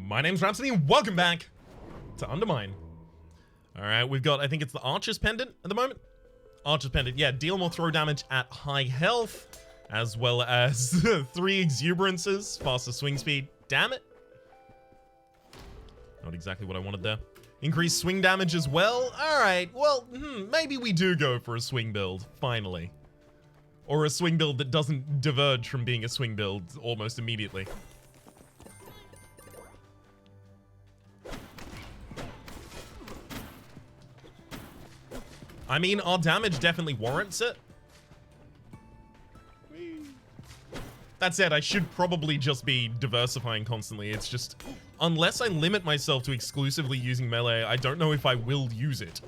My name's Rhapsody, and welcome back to UnderMine. Alright, we've got, I think it's the Archer's Pendant at the moment. Archer's Pendant, yeah, deal more throw damage at high health, as well as 3 exuberances, faster swing speed. Damn it. Not exactly what I wanted there. Increased swing damage as well. Alright, well, maybe we do go for a swing build, finally. Or a swing build that doesn't diverge from being a swing build almost immediately. I mean, our damage definitely warrants it. That said, I should probably just be diversifying constantly. It's just, unless I limit myself to exclusively using melee, I don't know if I will use it.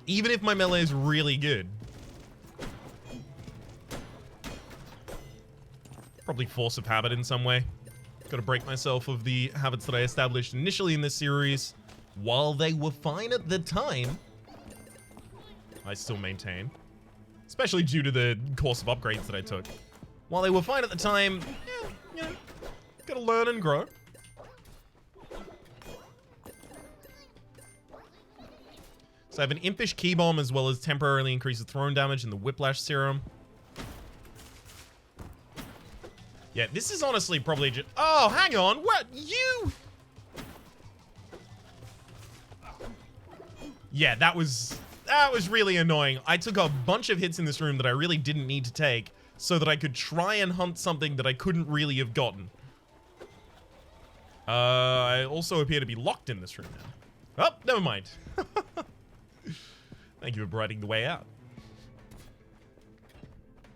Even if my melee is really good. Probably force of habit in some way. Gotta break myself of the habits that I established initially in this series. While they were fine at the time, I still maintain. Especially due to the course of upgrades that I took. While they were fine at the time, yeah, gotta learn and grow. So I have an Impish Key Bomb as well as temporarily increases thrown damage in the Whiplash Serum. Yeah, this is honestly probably just... Oh, hang on, what? You... Yeah, that was really annoying. I took a bunch of hits in this room that I really didn't need to take so that I could try and hunt something that I couldn't really have gotten. I also appear to be locked in this room now. Oh, never mind. Thank you for brighting the way out.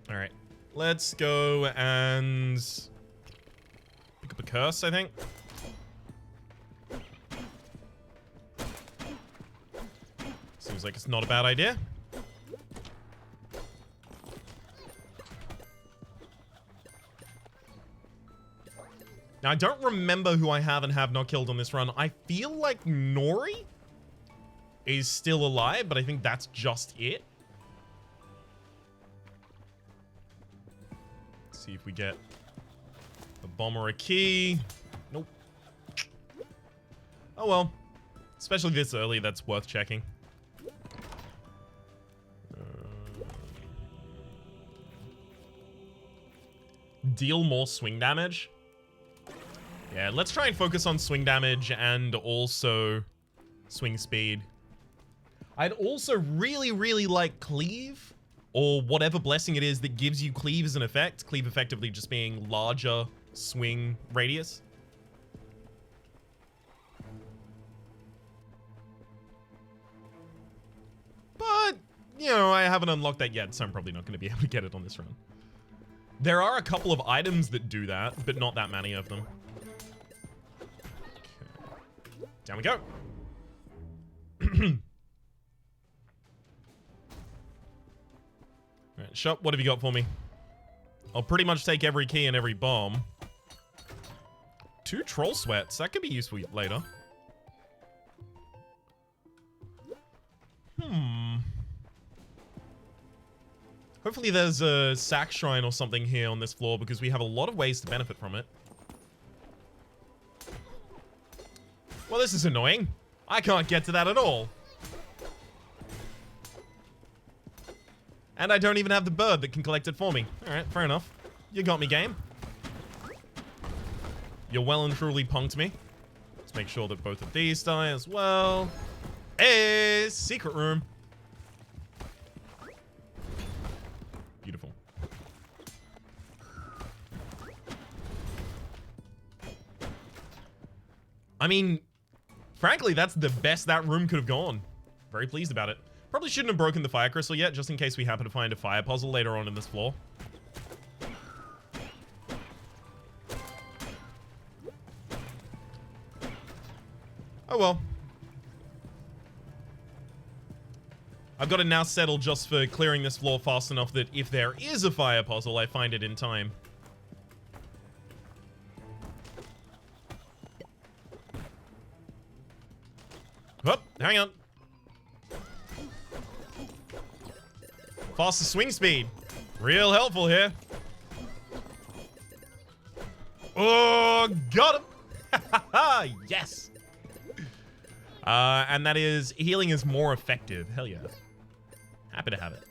Alright, let's go and pick up a curse, I think. Seems like it's not a bad idea. Now, I don't remember who I have and have not killed on this run. I feel like Nori is still alive, but I think that's just it. Let's see if we get a bomb or a key. Nope. Oh well. Especially this early, that's worth checking. Deal more swing damage. Yeah, let's try and focus on swing damage and also swing speed. I'd also really, really like Cleave, or whatever blessing it is that gives you Cleave as an effect. Cleave effectively just being larger swing radius. But, you know, I haven't unlocked that yet, so I'm probably not going to be able to get it on this run. There are a couple of items that do that, but not that many of them. Okay. Down we go. Alright, Shop, what have you got for me? I'll pretty much take every key and every bomb. 2 troll sweats. That could be useful later. Hopefully there's a sack shrine or something here on this floor because we have a lot of ways to benefit from it. Well, this is annoying. I can't get to that at all. And I don't even have the bird that can collect it for me. Alright, fair enough. You got me, game. You well and truly punked me. Let's make sure that both of these die as well. Hey, secret room. Beautiful. I mean, frankly, that's the best that room could have gone. Very pleased about it. Probably shouldn't have broken the fire crystal yet, just in case we happen to find a fire puzzle later on in this floor. Oh well. I've got it now settled just for clearing this floor fast enough that if there is a fire puzzle, I find it in time. Oh, hang on. Faster swing speed. Real helpful here. Oh, got him. Yes. And that is healing is more effective. Hell yeah. Happy to have it.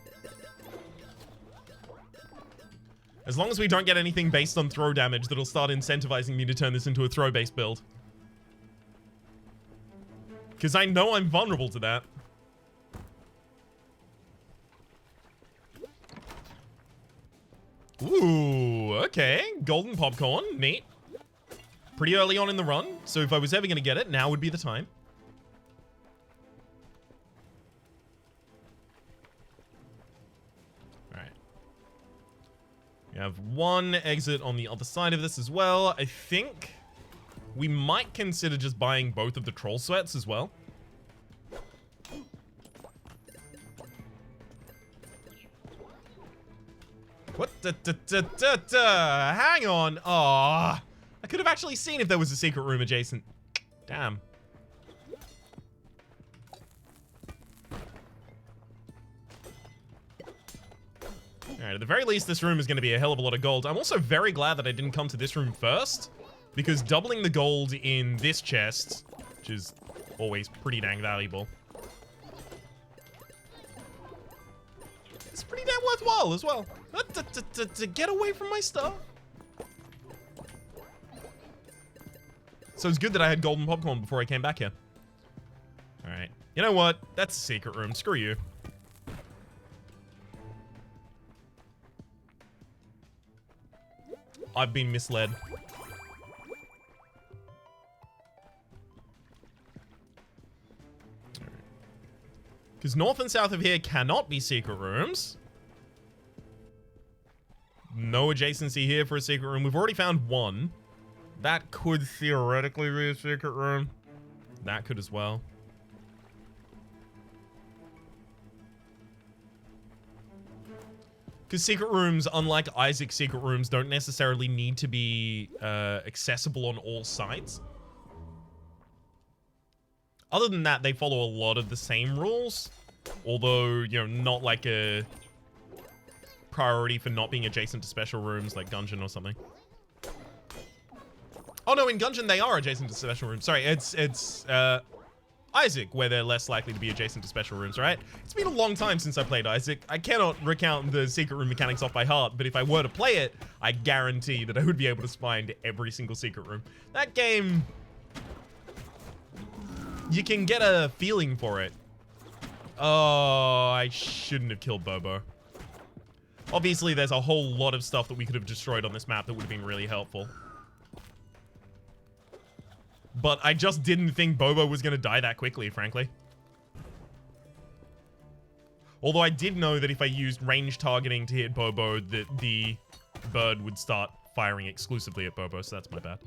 As long as we don't get anything based on throw damage that'll start incentivizing me to turn this into a throw-based build. Because I know I'm vulnerable to that. Ooh, okay. Golden popcorn. Neat. Pretty early on in the run, so if I was ever going to get it, now would be the time. Alright. We have one exit on the other side of this as well. I think we might consider just buying both of the troll sweats as well. What? Hang on. Aw. I could have actually seen if there was a secret room adjacent. Damn. Alright, at the very least, this room is going to be a hell of a lot of gold. I'm also very glad that I didn't come to this room first, because doubling the gold in this chest, which is always pretty dang valuable, it's pretty damn worthwhile as well. To get away from my stuff. So it's good that I had golden popcorn before I came back here. Alright. You know what? That's a secret room. Screw you. I've been misled. Because north and south of here cannot be secret rooms. No adjacency here for a secret room. We've already found one. That could theoretically be a secret room. That could as well. Because secret rooms, unlike Isaac's secret rooms, don't necessarily need to be accessible on all sides. Other than that, they follow a lot of the same rules. Although, you know, not like a priority for not being adjacent to special rooms like Gungeon or something. Oh no, in Gungeon they are adjacent to special rooms. Sorry, it's Isaac where they're less likely to be adjacent to special rooms, right? It's been a long time since I played Isaac. I cannot recount the secret room mechanics off by heart, but if I were to play it, I guarantee that I would be able to find every single secret room. That game, you can get a feeling for it. Oh, I shouldn't have killed Bobo. Obviously, there's a whole lot of stuff that we could have destroyed on this map that would have been really helpful. But I just didn't think Bobo was going to die that quickly, frankly. Although I did know that if I used range targeting to hit Bobo, that the bird would start firing exclusively at Bobo, so that's my bad.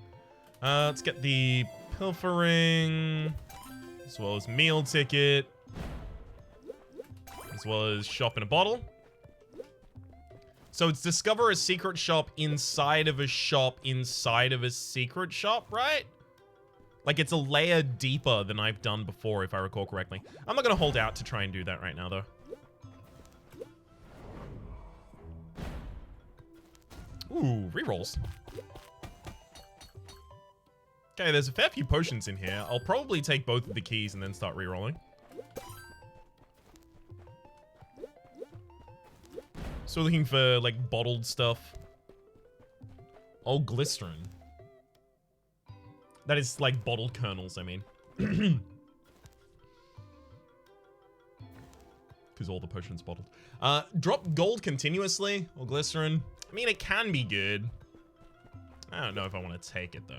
Let's get the pilfering, as well as meal ticket, as well as shop in a bottle. So it's discover a secret shop inside of a shop inside of a secret shop, right? Like, it's a layer deeper than I've done before, if I recall correctly. I'm not going to hold out to try and do that right now, though. Ooh, rerolls. Okay, there's a fair few potions in here. I'll probably take both of the keys and then start rerolling. So looking for, like, bottled stuff. Oh, glycerin. That is, like, bottled kernels, I mean. Because all the potions bottled. Drop gold continuously, or glycerin. I mean, it can be good. I don't know if I want to take it, though.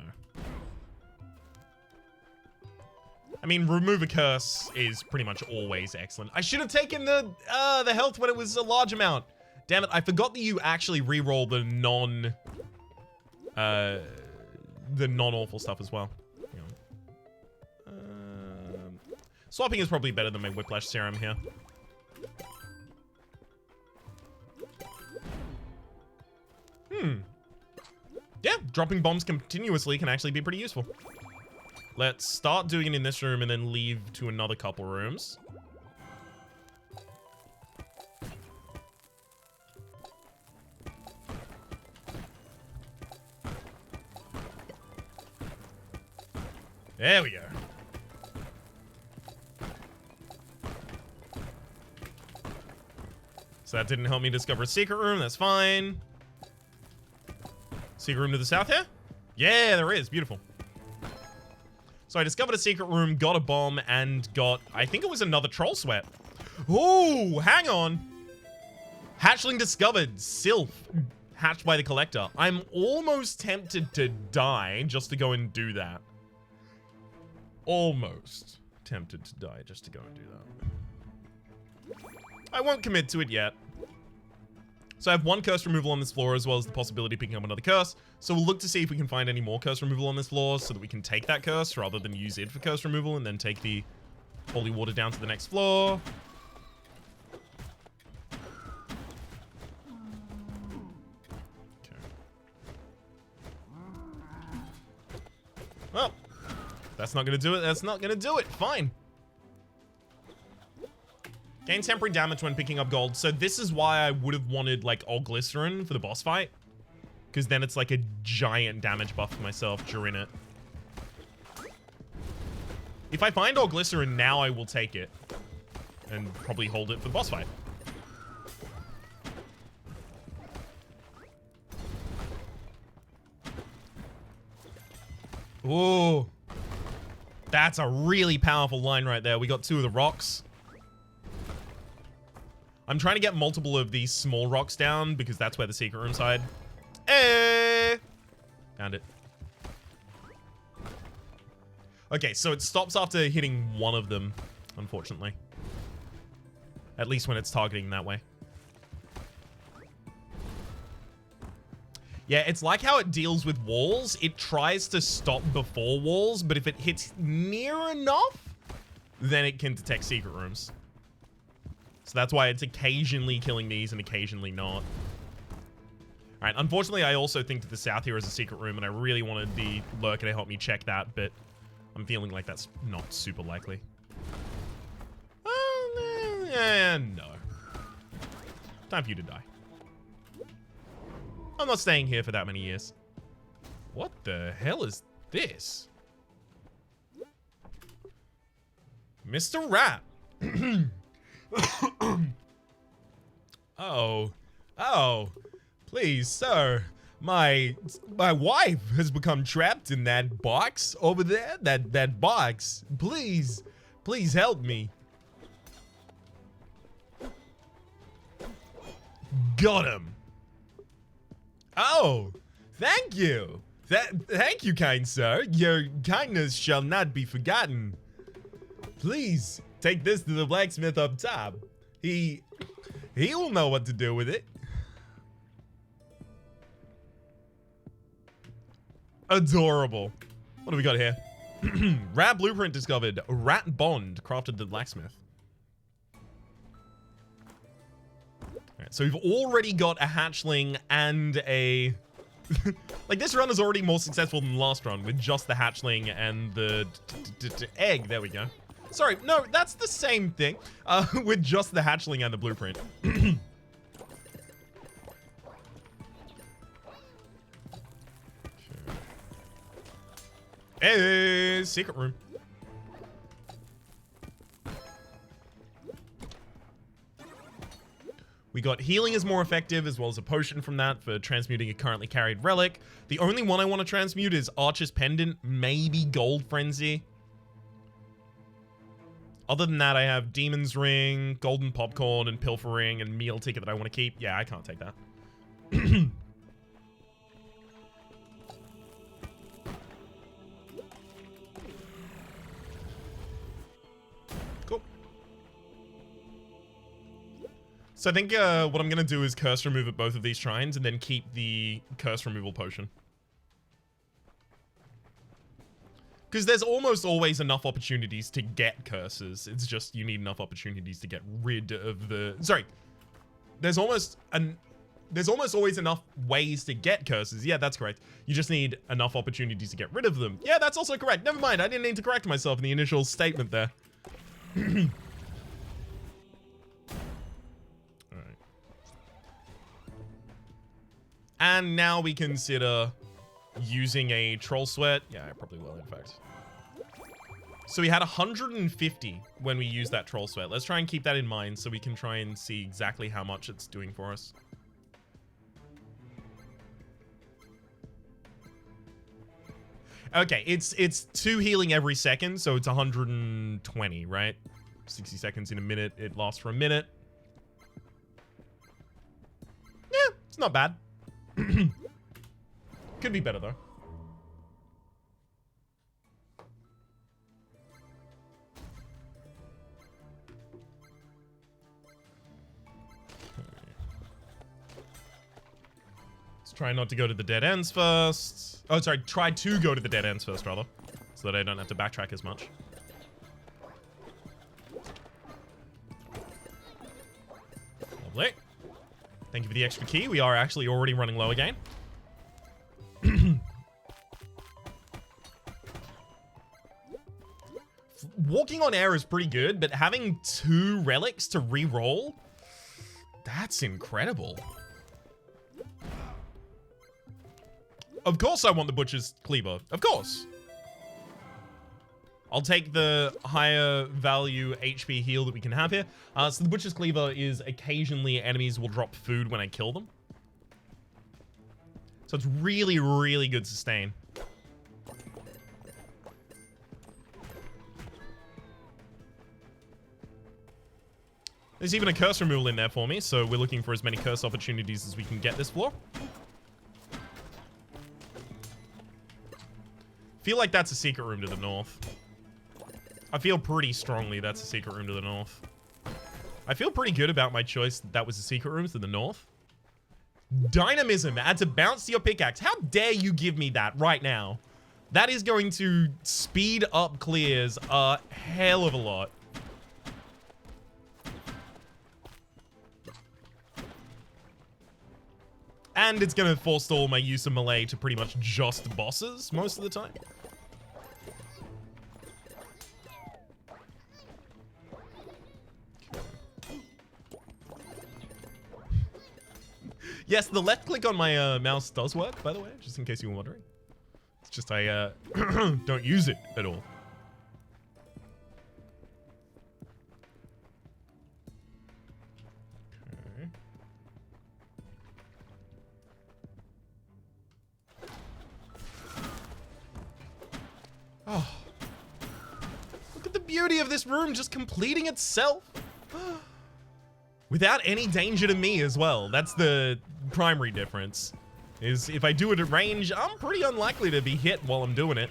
I mean, remove a curse is pretty much always excellent. I should have taken the health when it was a large amount. Damn it, I forgot that you actually reroll the non-awful stuff as well. Swapping is probably better than my Whiplash Serum here. Yeah, dropping bombs continuously can actually be pretty useful. Let's start doing it in this room and then leave to another couple rooms. There we go. So that didn't help me discover a secret room. That's fine. Secret room to the south here? Yeah, there is. Beautiful. So I discovered a secret room, got a bomb, and got, I think it was another troll sweat. Oh, hang on. Hatchling discovered. Sylph. Hatched by the collector. I'm almost tempted to die just to go and do that. Almost tempted to die just to go and do that. I won't commit to it yet. So I have one curse removal on this floor, as well as the possibility of picking up another curse. So we'll look to see if we can find any more curse removal on this floor so that we can take that curse rather than use it for curse removal and then take the holy water down to the next floor. Okay. Well, that's not going to do it. That's not going to do it. Fine. Gain temporary damage when picking up gold. So this is why I would have wanted, like, all glycerin for the boss fight. Because then it's like a giant damage buff for myself during it. If I find all glycerin now, I will take it. And probably hold it for the boss fight. Ooh. That's a really powerful line right there. We got 2 of the rocks. I'm trying to get multiple of these small rocks down because that's where the secret room's hide. Hey! Found it. Okay, so it stops after hitting one of them, unfortunately. At least when it's targeting that way. Yeah, it's like how it deals with walls. It tries to stop before walls, but if it hits near enough, then it can detect secret rooms. So that's why it's occasionally killing these and occasionally not. Alright, unfortunately, I also think to the south here is a secret room, and I really wanted the lurker to help me check that, but I'm feeling like that's not super likely. No. Time for you to die. I'm not staying here for that many years. What the hell is this? Mr. Rat. Oh, please, sir. My wife has become trapped in that box over there. That box. Please help me. Got him. Oh, thank you. Thank you, kind sir. Your kindness shall not be forgotten. Please take this to the blacksmith up top. He will know what to do with it. Adorable. What do we got here? Rat blueprint discovered. Rat bond crafted the blacksmith. Alright, so we've already got a hatchling and a... like, this run is already more successful than the last run with just the hatchling and the egg. There we go. Sorry, no, that's the same thing. With just the hatchling and the blueprint. Hey, secret room. We got healing is more effective, as well as a potion from that for transmuting a currently carried relic. The only one I want to transmute is Archer's Pendant, maybe Gold Frenzy. Other than that, I have Demon's Ring, Golden Popcorn, and Pilfering, and Meal Ticket that I want to keep. Yeah, I can't take that. Cool. So I think what I'm going to do is curse remove at both of these shrines, and then keep the curse removal potion. Because there's almost always enough opportunities to get curses. It's just you need enough opportunities to get rid of the... Sorry. There's almost always enough ways to get curses. Yeah, that's correct. You just need enough opportunities to get rid of them. Yeah, that's also correct. Never mind. I didn't need to correct myself in the initial statement there. Alright. And now we consider using a troll sweat. Yeah, I probably will, in fact. So we had 150 when we used that troll sweat. Let's try and keep that in mind so we can try and see exactly how much it's doing for us. Okay, it's 2 healing every second, so it's 120, right? 60 seconds in a minute. It lasts for a minute. Yeah, it's not bad. Could be better, though. Let's try not to go to the dead ends first. Oh, sorry. Try to go to the dead ends first, rather. So that I don't have to backtrack as much. Lovely. Thank you for the extra key. We are actually already running low again. Walking on air is pretty good, but having 2 relics to re-roll, that's incredible. Of course I want the Butcher's Cleaver. Of course. I'll take the higher value HP heal that we can have here. So the Butcher's Cleaver is occasionally enemies will drop food when I kill them. So it's really, really good sustain. There's even a curse removal in there for me, so we're looking for as many curse opportunities as we can get this floor. Feel like that's a secret room to the north. I feel pretty strongly that's a secret room to the north. I feel pretty good about my choice that was a secret room to the north. Dynamism adds a bounce to your pickaxe. How dare you give me that right now? That is going to speed up clears a hell of a lot. And it's going to forestall my use of melee to pretty much just bosses most of the time. Yes, the left click on my mouse does work, by the way, just in case you were wondering. It's just I don't use it at all. Okay. Oh. Look at the beauty of this room just completing itself. Without any danger to me as well. That's the primary difference. Is if I do it at range, I'm pretty unlikely to be hit while I'm doing it.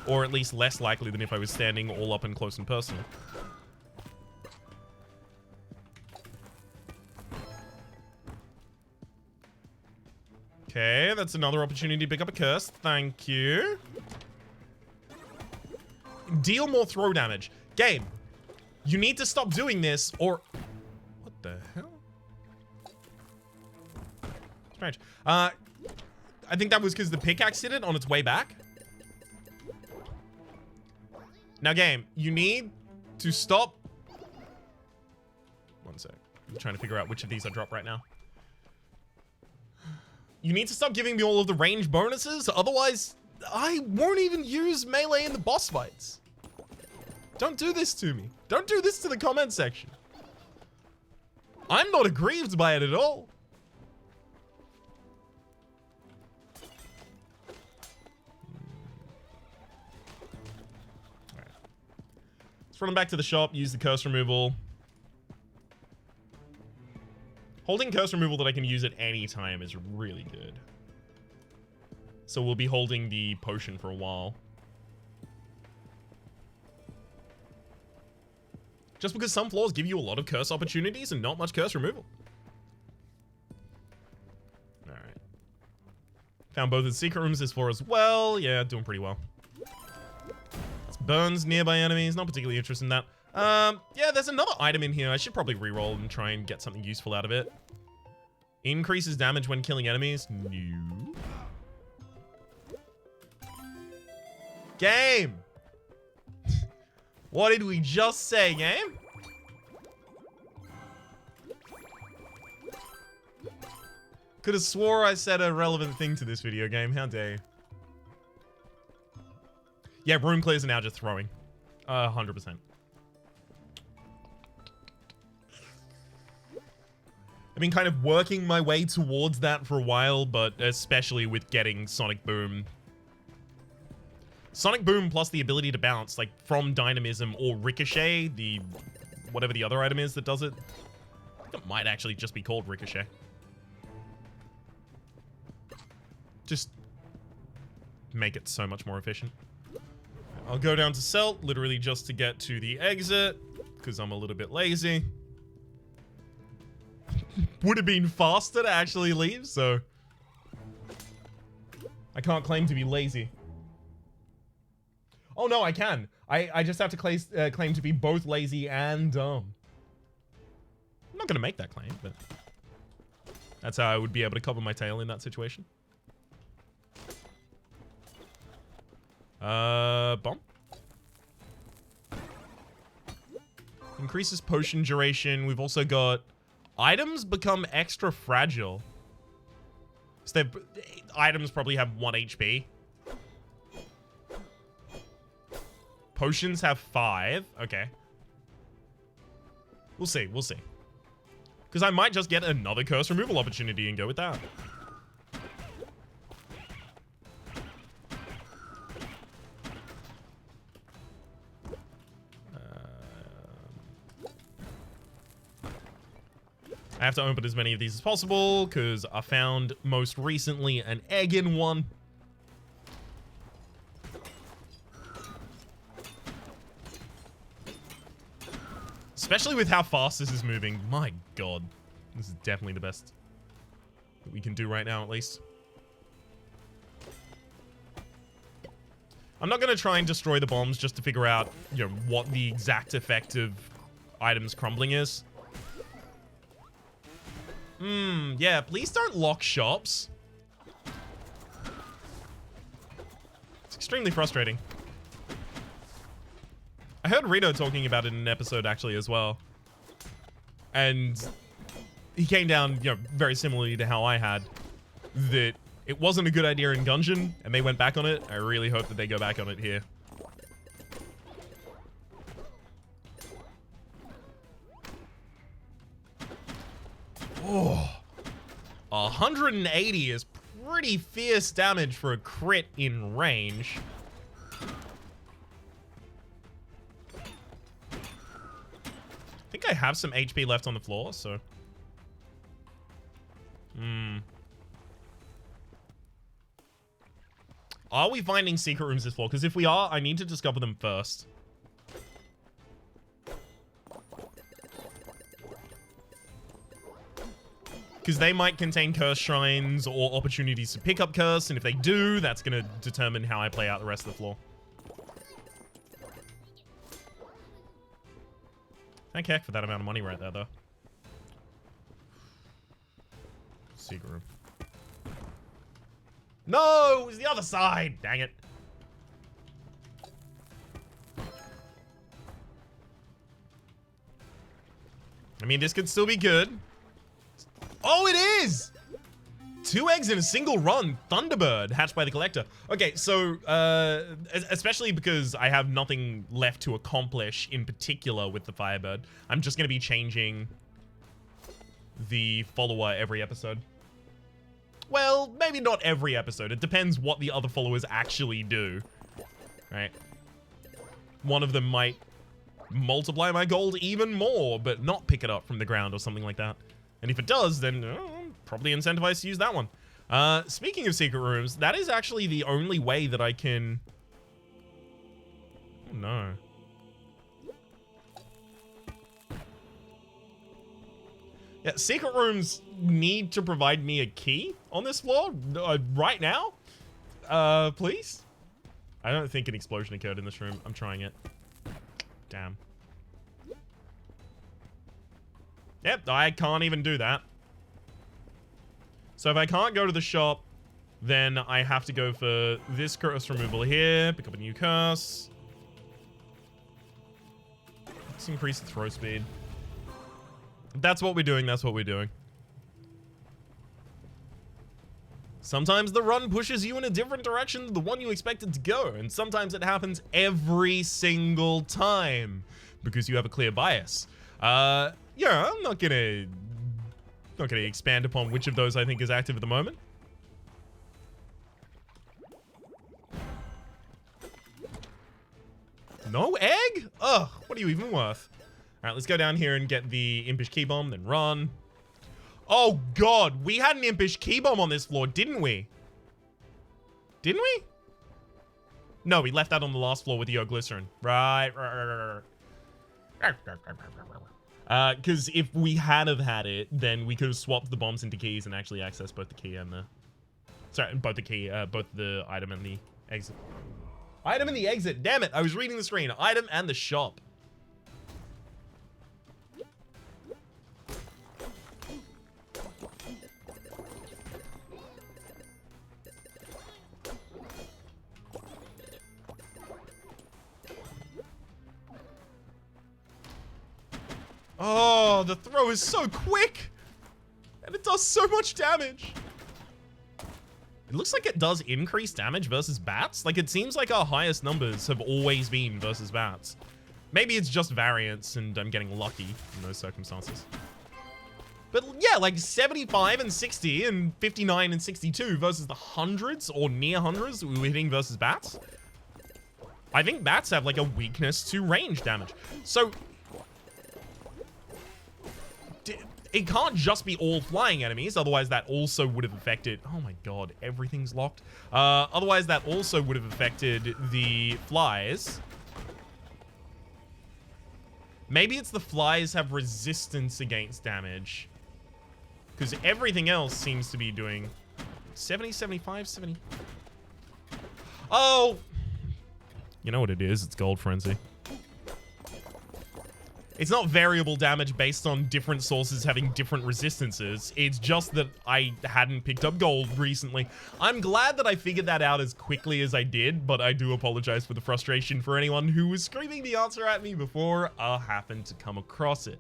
Or at least less likely than if I was standing all up and close and personal. Okay, that's another opportunity to pick up a curse. Thank you. Deal more throw damage. Game. You need to stop doing this, or... What the hell? Strange. I think that was because the pickaxe hit it on its way back. Now, game, you need to stop... One sec. I'm trying to figure out which of these I drop right now. You need to stop giving me all of the range bonuses, otherwise I won't even use melee in the boss fights. Don't do this to me. Don't do this to the comment section. I'm not aggrieved by it at all. Alright. Let's run back to the shop, use the curse removal. Holding curse removal that I can use at any time is really good. So we'll be holding the potion for a while. Just because some floors give you a lot of curse opportunities and not much curse removal. Alright. Found both of the secret rooms this floor as well. Yeah, doing pretty well. It's burns nearby enemies. Not particularly interested in that. Yeah, there's another item in here. I should probably reroll and try and get something useful out of it. Increases damage when killing enemies. No. Game! What did we just say, game? Could have swore I said a relevant thing to this video game. How dare you? Yeah, room clears are now just throwing. 100%. I've been kind of working my way towards that for a while, but especially with getting Sonic Boom. Sonic Boom plus the ability to bounce, like from Dynamism or Ricochet, the whatever the other item is that does it. I think it might actually just be called Ricochet. Just make it so much more efficient. I'll go down to Celt, literally just to get to the exit, because I'm a little bit lazy. Would have been faster to actually leave, so I can't claim to be lazy. Oh no, I can. I just have to claim to be both lazy and dumb. I'm not gonna make that claim, but that's how I would be able to cover my tail in that situation. Bomb. Increases potion duration. We've also got items become extra fragile. So items probably have 1 HP. Potions have 5. Okay. We'll see. We'll see. Because I might just get another curse removal opportunity and go with that. I have to open as many of these as possible because I found most recently an egg in one. Especially with how fast this is moving. My god. This is definitely the best that we can do right now, at least. I'm not going to try and destroy the bombs just to figure out, you know, what the exact effect of items crumbling is. Yeah, please don't lock shops. It's extremely frustrating. I heard Rito talking about it in an episode actually as well. And he came down, you know, very similarly to how I had, that it wasn't a good idea in Gungeon, and they went back on it. I really hope that they go back on it here. Oh, 180 is pretty fierce damage for a crit in range. I think I have some HP left on the floor, so. Are we finding secret rooms this floor? Because if we are, I need to discover them first. Because they might contain curse shrines or opportunities to pick up curse, and if they do, that's going to determine how I play out the rest of the floor. Thank heck for that amount of money right there, though. Secret room. No! It was the other side! Dang it. I mean, this could still be good. Oh, it is! 2 eggs in a single run. Thunderbird, hatched by the collector. Okay, so, especially because I have nothing left to accomplish in particular with the Firebird, I'm just going to be changing the follower every episode. Well, maybe not every episode. It depends what the other followers actually do. Right? One of them might multiply my gold even more, but not pick it up from the ground or something like that. And if it does, then I'm probably incentivized to use that one. Speaking of secret rooms, that is actually the only way that I can... Oh, no. Yeah, secret rooms need to provide me a key on this floor right now. Please? I don't think an explosion occurred in this room. I'm trying it. Damn. Yep, I can't even do that. So if I can't go to the shop, then I have to go for this curse removal here. Pick up a new curse. Let's increase the throw speed. That's what we're doing. That's what we're doing. Sometimes the run pushes you in a different direction than the one you expected to go, and sometimes it happens every single time because you have a clear bias. Yeah, I'm not gonna expand upon which of those I think is active at the moment. No egg? Ugh, what are you even worth? All right, let's go down here and get the impish key bomb, then run. Oh God, we had an impish key bomb on this floor, didn't we? Didn't we? No, we left that on the last floor with the glycerin. Right. Because if we had have had it, then we could have swapped the bombs into keys and actually accessed both the key and the... Sorry, both the item and the exit. Item and the exit, damn it, I was reading the screen. Item and the shop. Oh, the throw is so quick! And it does so much damage! It looks like it does increase damage versus bats. Like, it seems like our highest numbers have always been versus bats. Maybe it's just variance and I'm getting lucky in those circumstances. But yeah, like 75 and 60 and 59 and 62 versus the hundreds or near hundreds we were hitting versus bats. I think bats have like a weakness to range damage. So... it can't just be all flying enemies, otherwise that also would have affected... Oh my God, everything's locked. Otherwise that also would have affected the flies. Maybe it's the flies have resistance against damage. Because everything else seems to be doing 70, 75, 70. Oh! You know what it is, it's Gold Frenzy. It's not variable damage based on different sources having different resistances. It's just that I hadn't picked up gold recently. I'm glad that I figured that out as quickly as I did, but I do apologize for the frustration for anyone who was screaming the answer at me before I happened to come across it.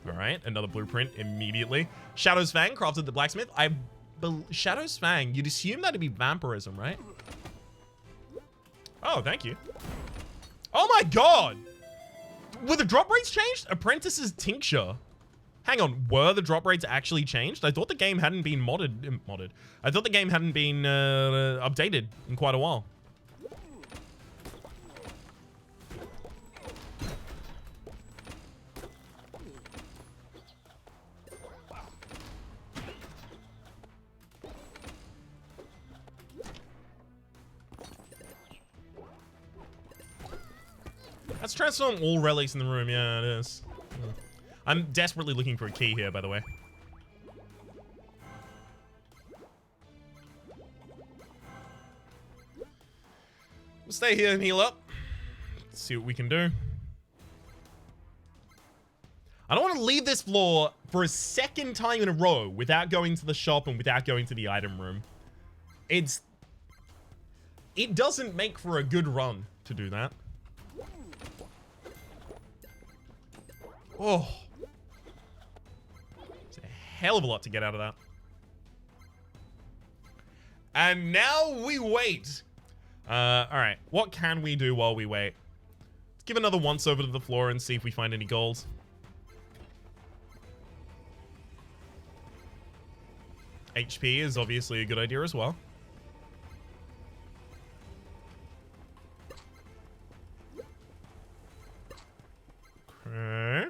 All right, another blueprint immediately. Shadow's Fang, crafted the blacksmith. Shadow's Fang, you'd assume that'd be vampirism, right? Oh, thank you. Oh my God! Were the drop rates changed? Apprentice's Tincture. Hang on, were the drop rates actually changed? I thought the game hadn't been modded. I thought the game hadn't been updated in quite a while. Let's transform all relics in the room. Yeah, it is. I'm desperately looking for a key here, by the way. We'll stay here and heal up. Let's see what we can do. I don't want to leave this floor for a second time in a row without going to the shop and without going to the item room. It doesn't make for a good run to do that. Oh. It's a hell of a lot to get out of that. And now we wait. Alright. What can we do while we wait? Let's give another once over to the floor and see if we find any gold. HP is obviously a good idea as well. Okay.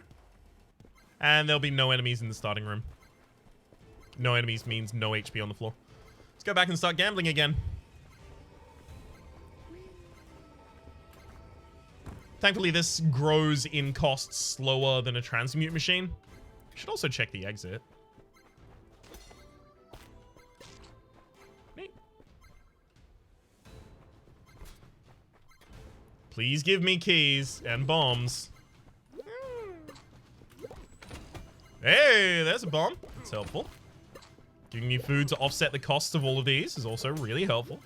And there'll be no enemies in the starting room. No enemies means no HP on the floor. Let's go back and start gambling again. Thankfully, this grows in cost slower than a transmute machine. Should also check the exit. Neat. Please give me keys and bombs. Hey, there's a bomb. That's helpful. Giving me food to offset the cost of all of these is also really helpful.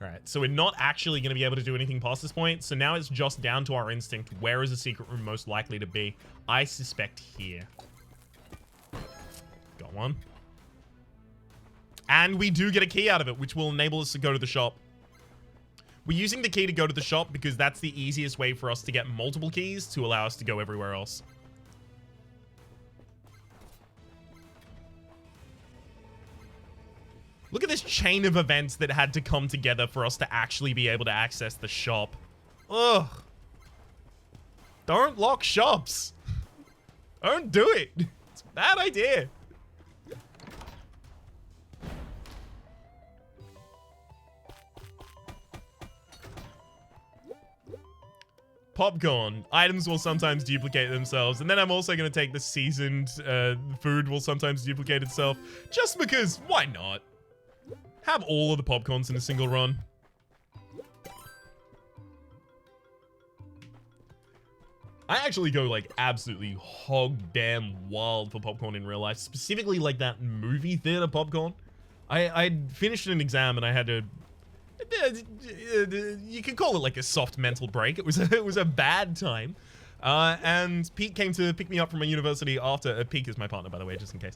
Alright, Alright, so we're not actually going to be able to do anything past this point, so now it's just down to our instinct. Where is the secret room most likely to be? I suspect here. Got one. And we do get a key out of it, which will enable us to go to the shop. We're using the key to go to the shop because that's the easiest way for us to get multiple keys to allow us to go everywhere else. Look at this chain of events that had to come together for us to actually be able to access the shop. Ugh. Don't lock shops. Don't do it. It's a bad idea. Popcorn. Items will sometimes duplicate themselves. And then I'm also going to take the seasoned food will sometimes duplicate itself. Just because, why not? Have all of the popcorns in a single run. I actually go like absolutely hog damn wild for popcorn in real life. Specifically like that movie theater popcorn. I'd finished an exam and I had to... You could call it like a soft mental break. It was a bad time. And Pete came to pick me up from my university after... Pete is my partner, by the way, just in case.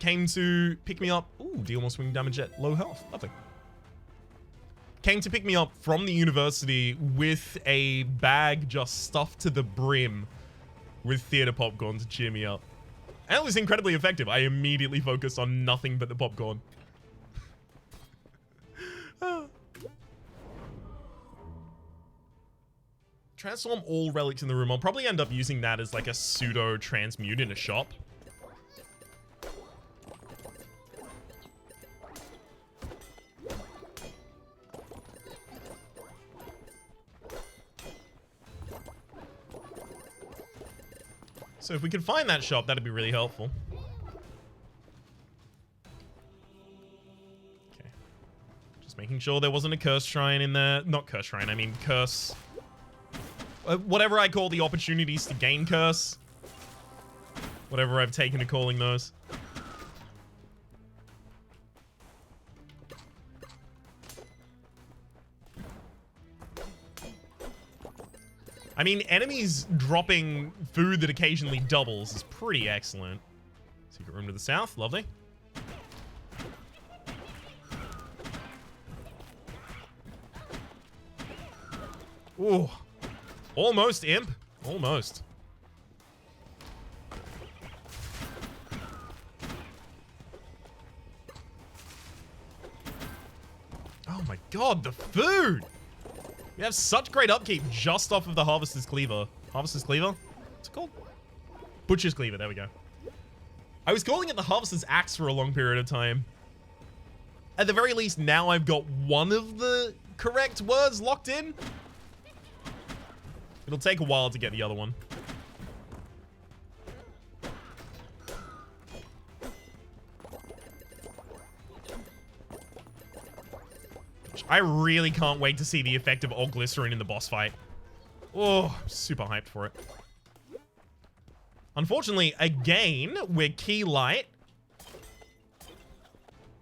Came to pick me up. Ooh, deal more swing damage at low health. Lovely. Came to pick me up from the university with a bag just stuffed to the brim with theater popcorn to cheer me up. And it was incredibly effective. I immediately focused on nothing but the popcorn. Transform all relics in the room. I'll probably end up using that as like a pseudo transmute in a shop. So if we could find that shop, that'd be really helpful. Okay. Just making sure there wasn't a curse shrine in there. Not curse shrine, I mean curse. Whatever I call the opportunities to gain curse. Whatever I've taken to calling those. I mean, enemies dropping food that occasionally doubles is pretty excellent. Secret room to the south. Lovely. Ooh. Almost, imp. Almost. Oh my god, the food! We have such great upkeep just off of the Harvester's Cleaver. Harvester's Cleaver? What's it called? Butcher's Cleaver, there we go. I was calling it the Harvester's Axe for a long period of time. At the very least, now I've got one of the correct words locked in. It'll take a while to get the other one. I really can't wait to see the effect of all glycerin in the boss fight. Oh, I'm super hyped for it. Unfortunately, again, we're key light.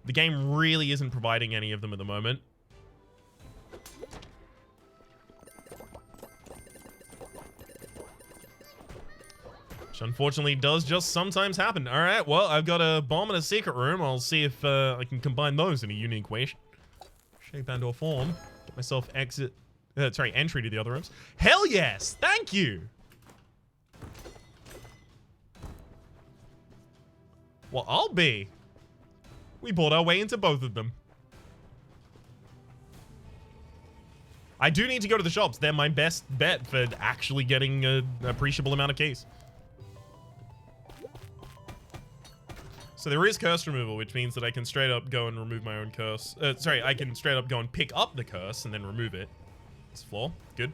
The game really isn't providing any of them at the moment. Which unfortunately does just sometimes happen. All right, well, I've got a bomb and a secret room. I'll see if I can combine those in a unique way. Shape and or form. Get myself entry to the other rooms. Hell yes! Thank you! Well, I'll be. We bought our way into both of them. I do need to go to the shops. They're my best bet for actually getting an appreciable amount of keys. So there is curse removal, which means that I can straight up go and remove my own curse. Sorry, I can straight up go and pick up the curse and then remove it. This floor. Good.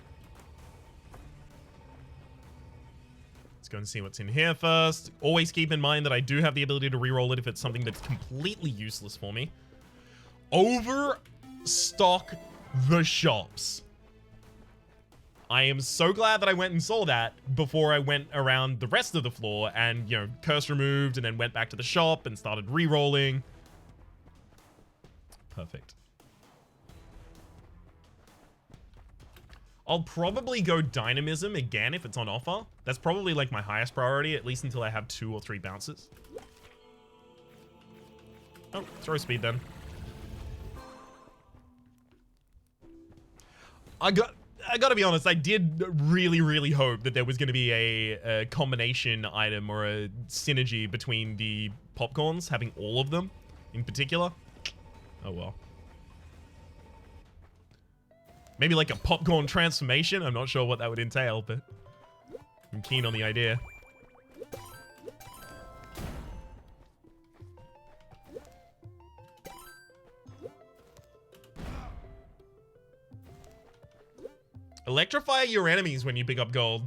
Let's go and see what's in here first. Always keep in mind that I do have the ability to reroll it if it's something that's completely useless for me. Overstock the shops. I am so glad that I went and saw that before I went around the rest of the floor and, you know, curse removed and then went back to the shop and started re-rolling. Perfect. I'll probably go Dynamism again if it's on offer. That's probably like my highest priority, at least until I have 2 or 3 bounces. Oh, throw speed then. I gotta be honest, I did really hope that there was gonna be a combination item or a synergy between the popcorns, having all of them in particular. Oh well. Maybe like a popcorn transformation? I'm not sure what that would entail, but I'm keen on the idea. Electrify your enemies when you pick up gold.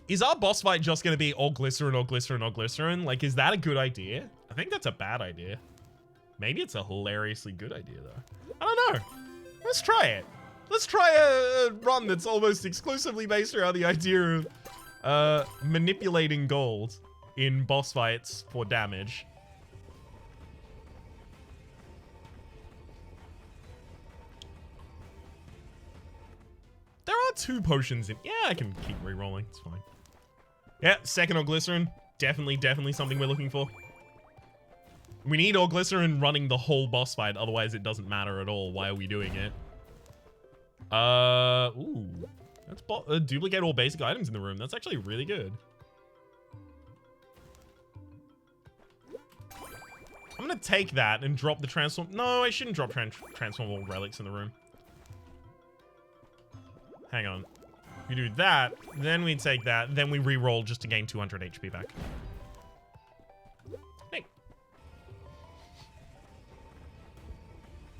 Is our boss fight just going to be all glycerin, all glycerin, all glycerin? Like, is that a good idea? I think that's a bad idea. Maybe it's a hilariously good idea, though. I don't know. Let's try it. Let's try a run that's almost exclusively based around the idea of manipulating gold in boss fights for damage. There are 2 potions in... Yeah, I can keep re-rolling. It's fine. Yeah, second or glycerin. Definitely something we're looking for. We need or glycerin running the whole boss fight, otherwise it doesn't matter at all. Why are we doing it? Ooh. That's duplicate all basic items in the room. That's actually really good. I'm gonna take that and drop the transform... No, I shouldn't drop transformable relics in the room. Hang on. We do that, then we take that, then we re-roll just to gain 200 HP back. Hey.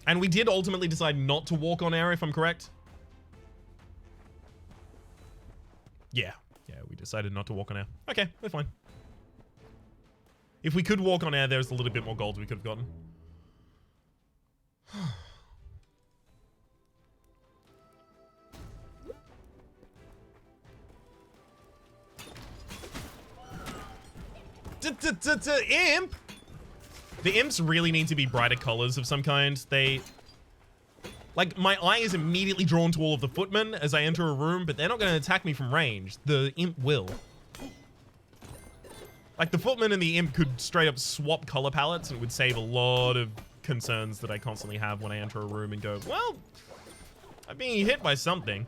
And we did ultimately decide not to walk on air, if I'm correct. Yeah, we decided not to walk on air. Okay, we're fine. If we could walk on air, there's a little bit more gold we could have gotten. Imp! The imps really need to be brighter colors of some kind. They... Like, my eye is immediately drawn to all of the footmen as I enter a room, but they're not going to attack me from range. The imp will. Like, the footman and the imp could straight up swap color palettes, and it would save a lot of concerns that I constantly have when I enter a room and go, well, I'm being hit by something.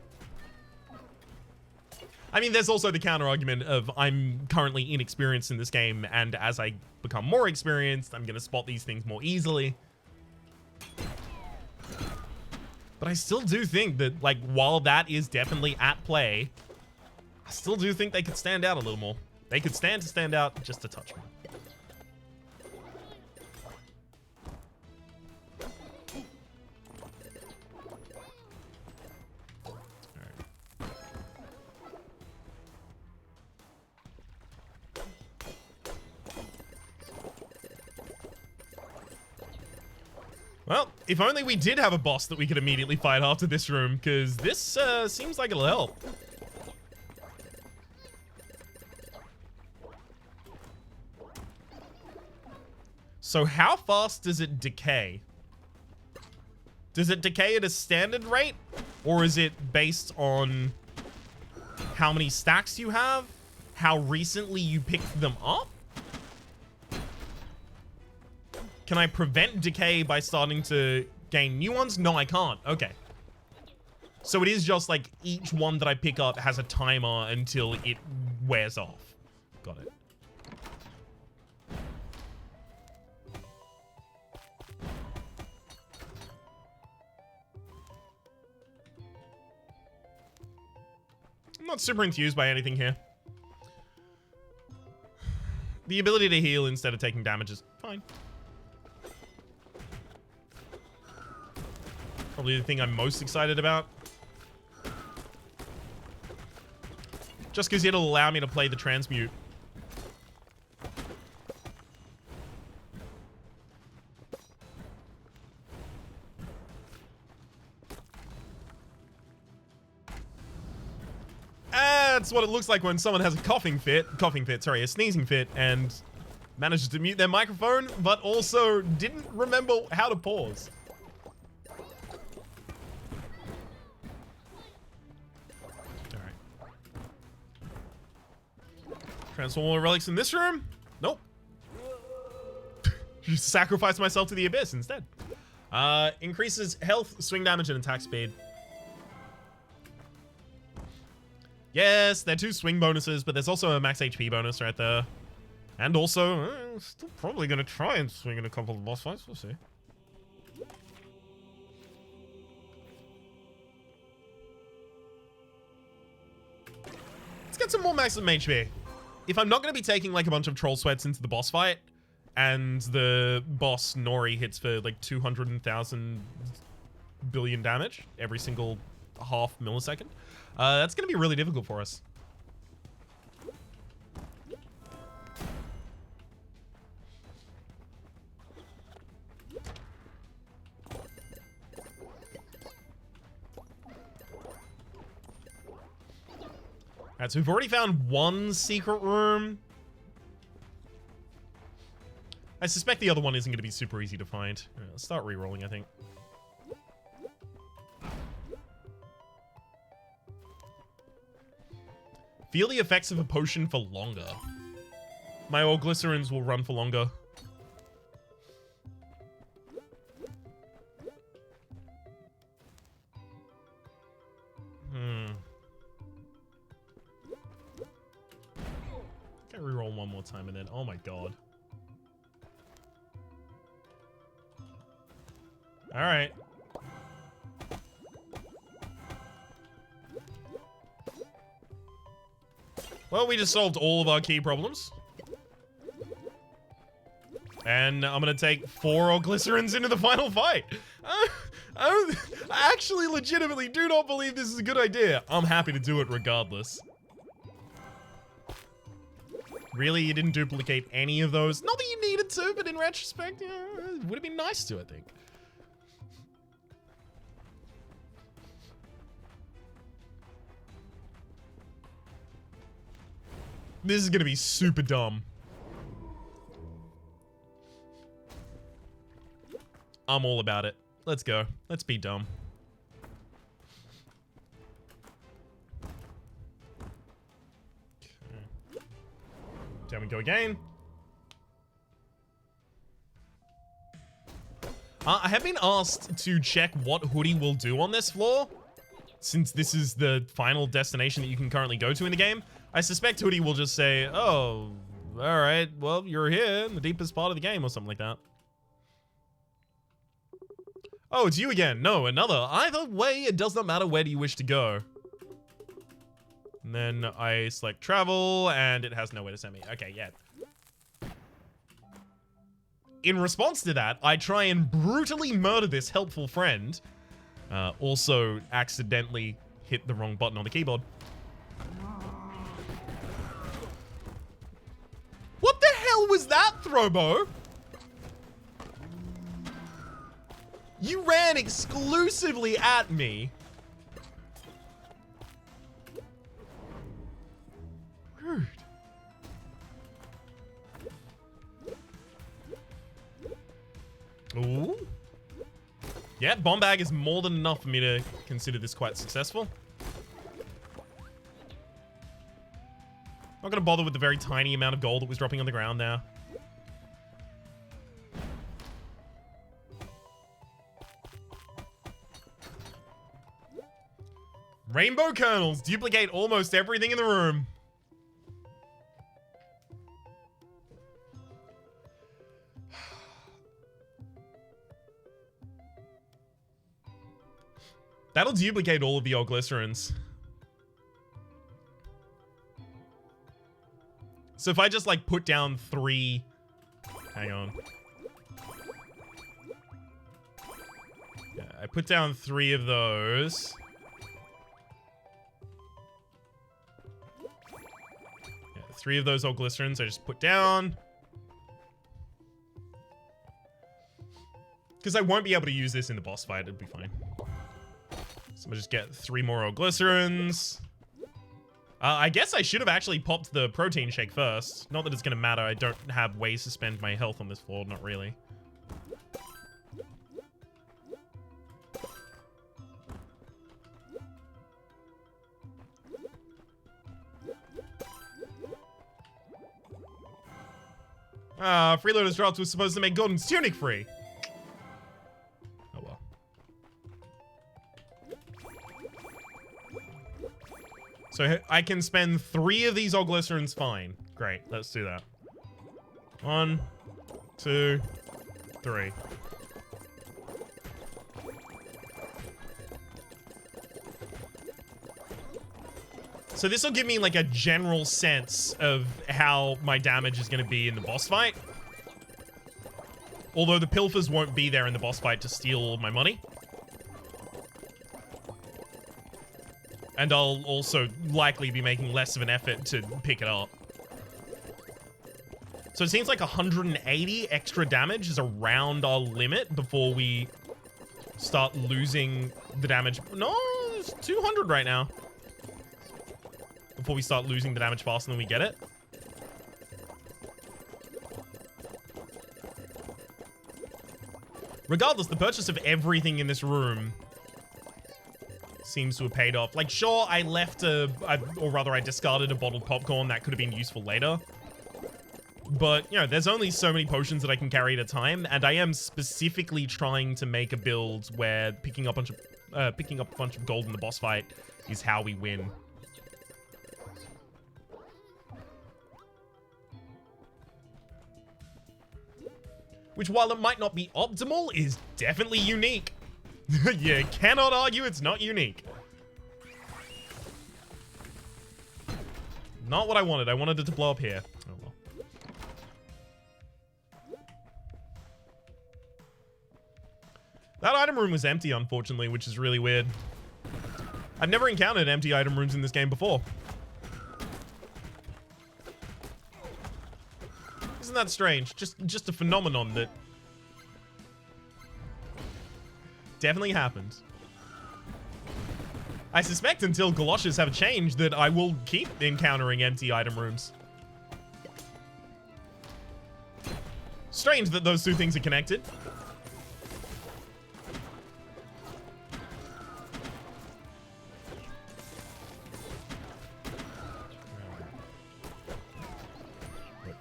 I mean, there's also the counter argument of I'm currently inexperienced in this game, and as I become more experienced, I'm going to spot these things more easily. But I still do think that, like, while that is definitely at play, I still do think they could stand out a little more. They could stand out just a touch more. Well, if only we did have a boss that we could immediately fight after this room, because this seems like it'll help. So how fast does it decay? Does it decay at a standard rate? Or is it based on how many stacks you have? How recently you picked them up? Can I prevent decay by starting to gain new ones? No, I can't. Okay. So it is just like each one that I pick up has a timer until it wears off. Got it. I'm not super enthused by anything here. The ability to heal instead of taking damage is fine. Probably the thing I'm most excited about. Just because it'll allow me to play the transmute. That's what it looks like when someone has a a sneezing fit, and manages to mute their microphone, but also didn't remember how to pause. Transform all the relics in this room? Nope. Just sacrifice myself to the abyss instead. Increases health, swing damage, and attack speed. Yes, they're 2 swing bonuses, but there's also a max HP bonus right there. And also, still probably gonna try and swing in a couple of boss fights. We'll see. Let's get some more maximum HP. If I'm not gonna be taking like a bunch of troll sweats into the boss fight, and the boss Nori hits for like 200,000 billion damage every single half millisecond, that's gonna be really difficult for us. Alright, so we've already found 1 secret room. I suspect the other one isn't going to be super easy to find. Right, let's start re-rolling, I think. Feel the effects of a potion for longer. My old glycerins will run for longer. Can I re-roll one more time and then... Oh my god. Alright. Well, we just solved all of our key problems. And I'm gonna take 4 glycerins into the final fight. I actually legitimately do not believe this is a good idea. I'm happy to do it regardless. Really, you didn't duplicate any of those? Not that you needed to, but in retrospect, yeah, it would have been nice to, I think. This is gonna be super dumb. I'm all about it. Let's go. Let's be dumb. Okay. Down we go again. I have been asked to check what Hoodie will do on this floor, since this is the final destination that you can currently go to in the game. I suspect Hoodie will just say, oh, alright, well, you're here in the deepest part of the game or something like that. Oh, it's you again. No, another. Either way, it does not matter where do you wish to go. And then I select travel, and it has nowhere to send me. Okay, yeah. In response to that, I try and brutally murder this helpful friend. Also accidentally hit the wrong button on the keyboard. What the hell was that, Throbo? You ran exclusively at me. Rude. Ooh. Yeah, bomb bag is more than enough for me to consider this quite successful. Not gonna bother with the very tiny amount of gold that was dropping on the ground there. Rainbow kernels duplicate almost everything in the room. That'll duplicate all of the old glycerins. So if I just like put down 3... Hang on. Yeah, I put down 3 of those. Yeah, 3 of those old glycerins I just put down. Because I won't be able to use this in the boss fight, it'll be fine. So we'll just get 3 more old glycerins. I guess I should have actually popped the protein shake first. Not that it's going to matter. I don't have ways to spend my health on this floor. Not really. Freeloader's Drops was supposed to make Gordon's tunic free. Oh well. So I can spend 3 of these Oglycerins fine. Great, let's do that. 1, 2, 3. So this will give me like a general sense of how my damage is going to be in the boss fight. Although the pilfers won't be there in the boss fight to steal all my money. And I'll also likely be making less of an effort to pick it up. So it seems like 180 extra damage is around our limit before we start losing the damage. No, it's 200 right now. Before we start losing the damage faster than we get it. Regardless, the purchase of everything in this room seems to have paid off. Like, sure, I left or rather I discarded a bottled popcorn that could have been useful later. But, you know, there's only so many potions that I can carry at a time, and I am specifically trying to make a build where picking up a bunch of gold in the boss fight is how we win. Which, while it might not be optimal, is definitely unique. You cannot argue it's not unique. Not what I wanted. I wanted it to blow up here. Oh well. That item room was empty, unfortunately, which is really weird. I've never encountered empty item rooms in this game before. Isn't that strange? Just a phenomenon that definitely happens. I suspect until galoshes have changed that I will keep encountering empty item rooms. Strange that those two things are connected.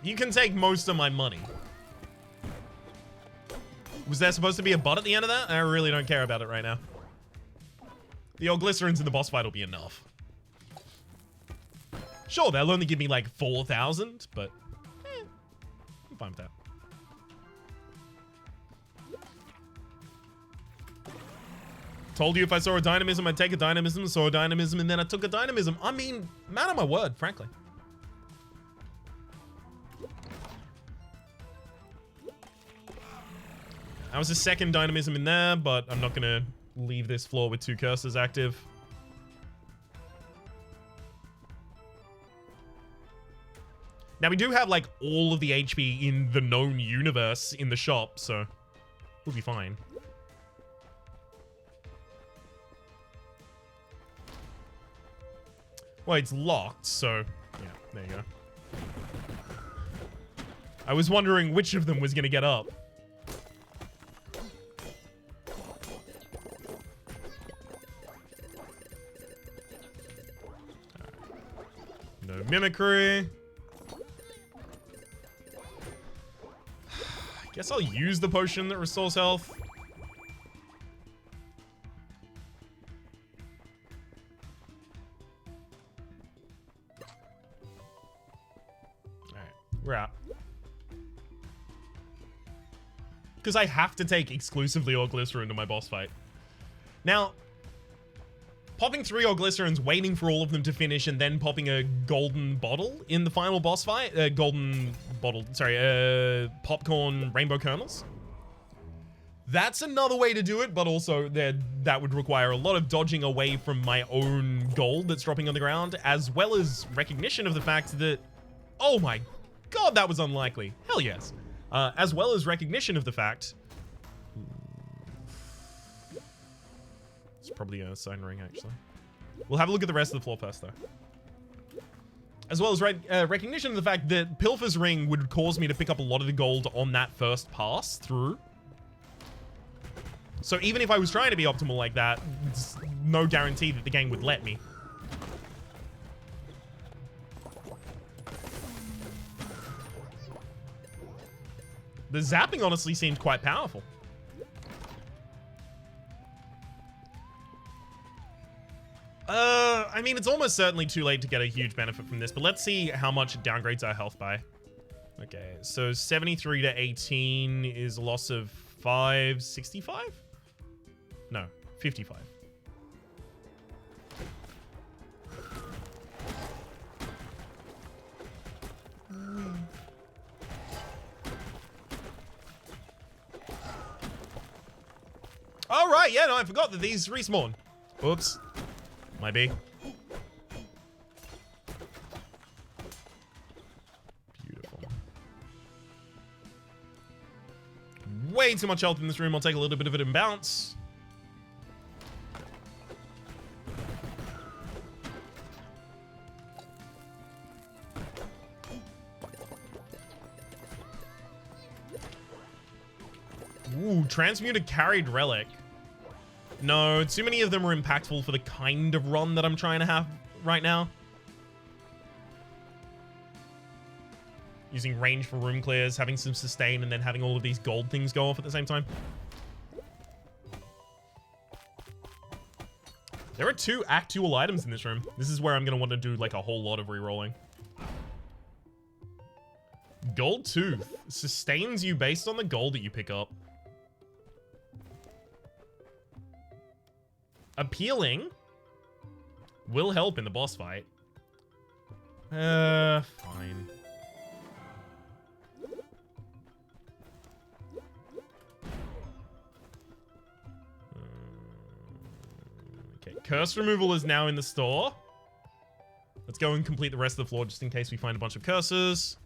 You can take most of my money. Was there supposed to be a bot at the end of that? I really don't care about it right now. The Oglycerins in the boss fight will be enough. Sure, they'll only give me like 4,000, but I'm fine with that. Told you if I saw a dynamism, I'd take a dynamism, saw a dynamism, and then I took a dynamism. I mean, man of my word, frankly. That was a second dynamism in there, but I'm not gonna leave this floor with 2 curses active. Now we do have like all of the HP in the known universe in the shop, so we'll be fine. Well, it's locked, so yeah, there you go. I was wondering which of them was gonna get up. No mimicry. Guess I'll use the potion that restores health. Alright, we're out. Because I have to take exclusively Oglycerin into my boss fight. Now, popping 3 Oglycerins, waiting for all of them to finish, and then popping a golden bottle in the final boss fight. Popcorn rainbow kernels. That's another way to do it, but also that would require a lot of dodging away from my own gold that's dropping on the ground, as well as recognition of the fact that, oh my god, that was unlikely. Hell yes. As well as recognition of the fact... It's probably a sign ring, actually. We'll have a look at the rest of the floor first, though. As well as recognition of the fact that Pilfer's Ring would cause me to pick up a lot of the gold on that first pass through. So even if I was trying to be optimal like that, it's no guarantee that the game would let me. The zapping honestly seemed quite powerful. I mean, it's almost certainly too late to get a huge benefit from this, but let's see how much it downgrades our health by. Okay, so 73 to 18 is a loss of 5, 65? No, 55. All right, yeah, no, I forgot that these respawn. Oops. Might be. Beautiful. Way too much health in this room. I'll take a little bit of it and bounce. Ooh, transmuted carried relic. No, too many of them are impactful for the kind of run that I'm trying to have right now. Using range for room clears, having some sustain, and then having all of these gold things go off at the same time. There are 2 actual items in this room. This is where I'm going to want to do like a whole lot of re-rolling. Gold Tooth sustains you based on the gold that you pick up. Appealing will help in the boss fight. Fine. Okay, curse removal is now in the store. Let's go and complete the rest of the floor just in case we find a bunch of curses.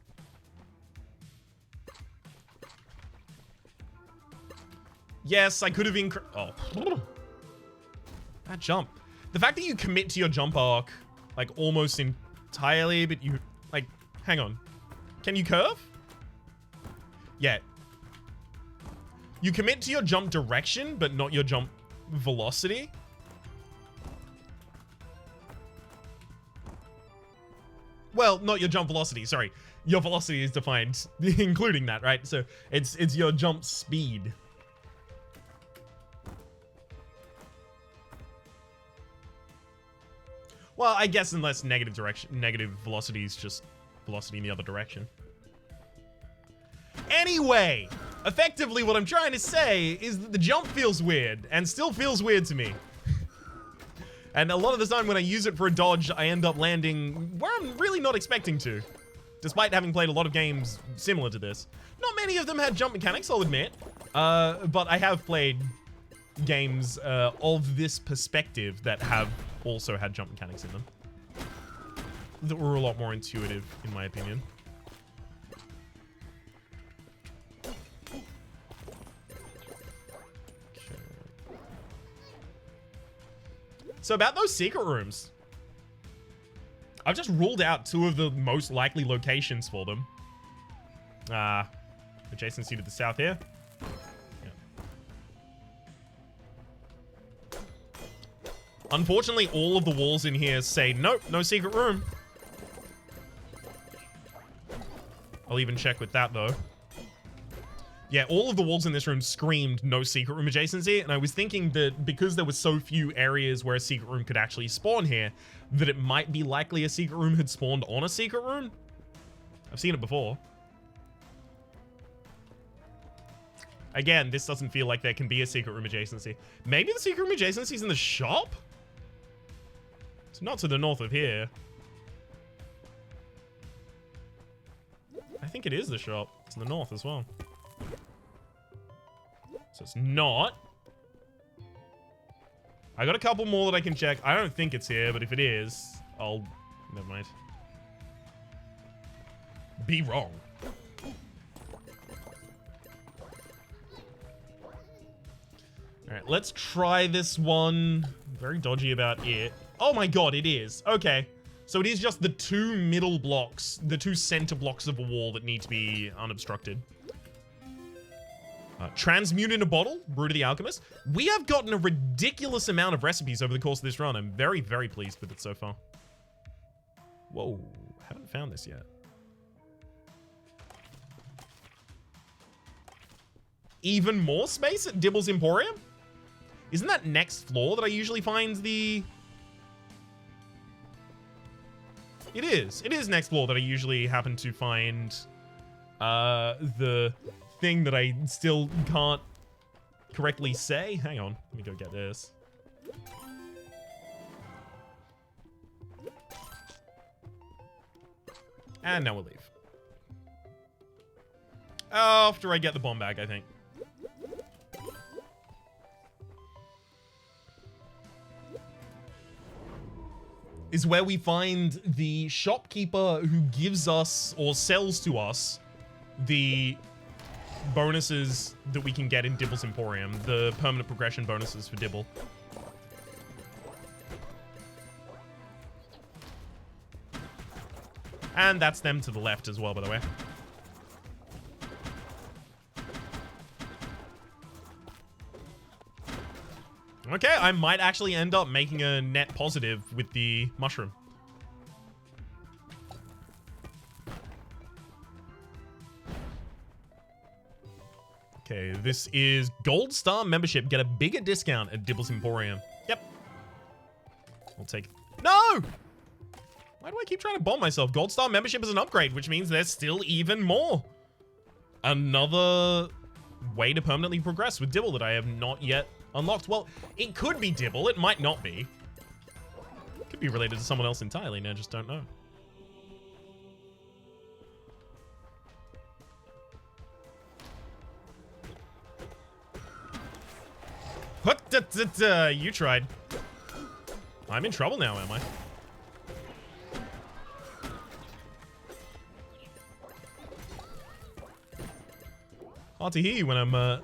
Yes, I could have oh. That jump. The fact that you commit to your jump arc, like, almost entirely, but you, like, hang on. Can you curve? Yeah. You commit to your jump direction, but not your jump velocity. Well, not your jump velocity, sorry. Your velocity is defined, including that, right? So, it's your jump speed. Well, I guess unless negative velocity is just velocity in the other direction. Anyway, effectively what I'm trying to say is that the jump feels weird, and still feels weird to me. And a lot of the time when I use it for a dodge, I end up landing where I'm really not expecting to. Despite having played a lot of games similar to this. Not many of them had jump mechanics, I'll admit. But I have played games of this perspective that have also had jump mechanics in them that were a lot more intuitive, in my opinion. Okay. So about those secret rooms, I've just ruled out 2 of the most likely locations for them. Adjacency to the south here. Unfortunately, all of the walls in here say, nope, no secret room. I'll even check with that, though. Yeah, all of the walls in this room screamed no secret room adjacency, and I was thinking that because there were so few areas where a secret room could actually spawn here, that it might be likely a secret room had spawned on a secret room. I've seen it before. Again, this doesn't feel like there can be a secret room adjacency. Maybe the secret room adjacency is in the shop? It's not to the north of here. I think it is the shop. It's in the north as well. So it's not. I got a couple more that I can check. I don't think it's here, but if it is, I'll... Never mind. Be wrong. Alright, let's try this one. I'm very dodgy about it. Oh my god, it is. Okay. So it is just the 2 middle blocks, the 2 center blocks of a wall that need to be unobstructed. Transmute in a bottle, Brew to the Alchemist. We have gotten a ridiculous amount of recipes over the course of this run. I'm very, very pleased with it so far. Whoa, haven't found this yet. even more space at Dibble's Emporium? Isn't that next floor that I usually find the... It is. It is next floor that I usually happen to find the thing that I still can't correctly say. Hang on. Let me go get this. And now we'll leave. After I get the bomb bag, I think. Is where we find the shopkeeper who gives us or sells to us the bonuses that we can get in Dibble's Emporium, the permanent progression bonuses for Dibble. And that's them to the left as well, by the way. Okay, I might actually end up making a net positive with the mushroom. Okay, this is Gold Star membership. Get a bigger discount at Dibble's Emporium. Yep. I'll take... No! Why do I keep trying to bomb myself? Gold Star membership is an upgrade, which means there's still even more. Another way to permanently progress with Dibble that I have not yet unlocked. Well, it could be Dibble. It might not be. It could be related to someone else entirely, and I just don't know. What? You tried. I'm in trouble now, am I? Hard to hear you when I'm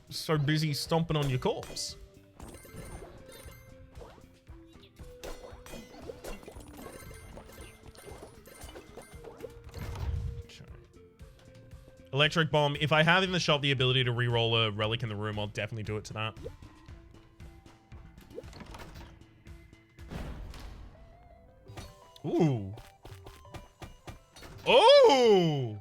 so busy stomping on your corpse. Electric bomb. If I have in the shop the ability to re-roll a relic in the room, I'll definitely do it to that. Ooh. Oh!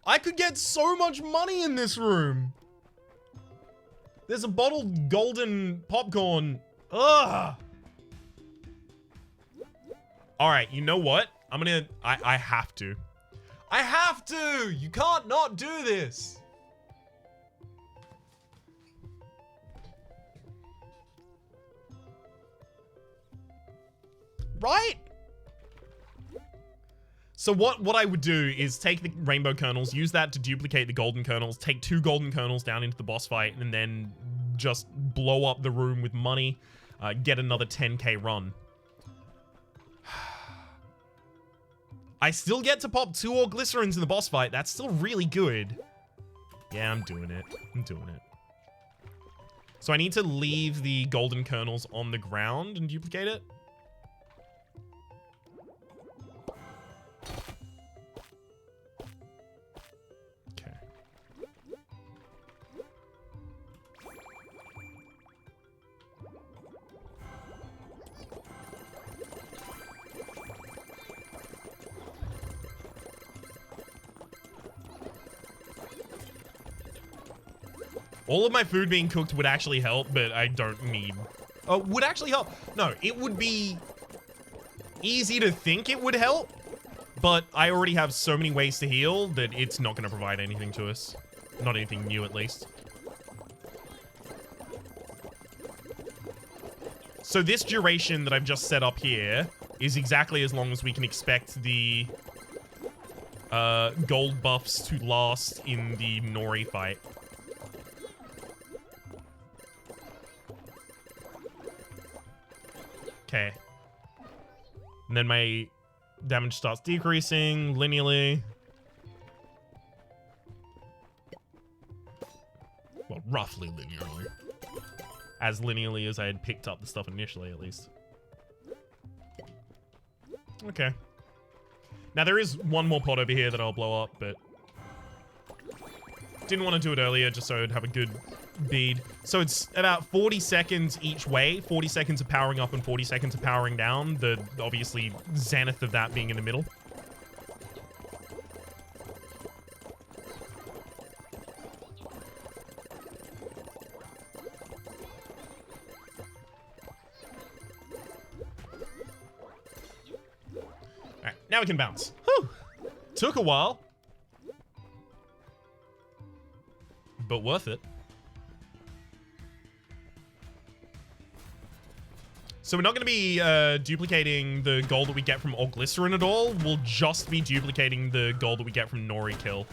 I could get so much money in this room. There's a bottled golden popcorn. Ugh. All right, you know what? I have to. I have to. You can't not do this. Right? So what I would do is take the rainbow kernels, use that to duplicate the golden kernels, take 2 golden kernels down into the boss fight, and then just blow up the room with money, get another 10k run. I still get to pop 2 ore glycerins in the boss fight. That's still really good. Yeah, I'm doing it. I'm doing it. So I need to leave the golden kernels on the ground and duplicate it. All of my food being cooked would actually help, but I don't need... Oh, would actually help. No, it would be easy to think it would help, but I already have so many ways to heal that it's not going to provide anything to us. Not anything new, at least. So this duration that I've just set up here is exactly as long as we can expect the gold buffs to last in the Nori fight. Okay. And then my damage starts decreasing linearly. Well, roughly linearly. As linearly as I had picked up the stuff initially, at least. Okay. Now, there is one more pot over here that I'll blow up, but... Didn't want to do it earlier, just so I'd have a good bead. So it's about 40 seconds each way. 40 seconds of powering up and 40 seconds of powering down. The, obviously, zenith of that being in the middle. now we can bounce. Whew. Took a while. But worth it. So we're not going to be duplicating the gold that we get from Glycerin at all. We'll just be duplicating the gold that we get from Nori Kill.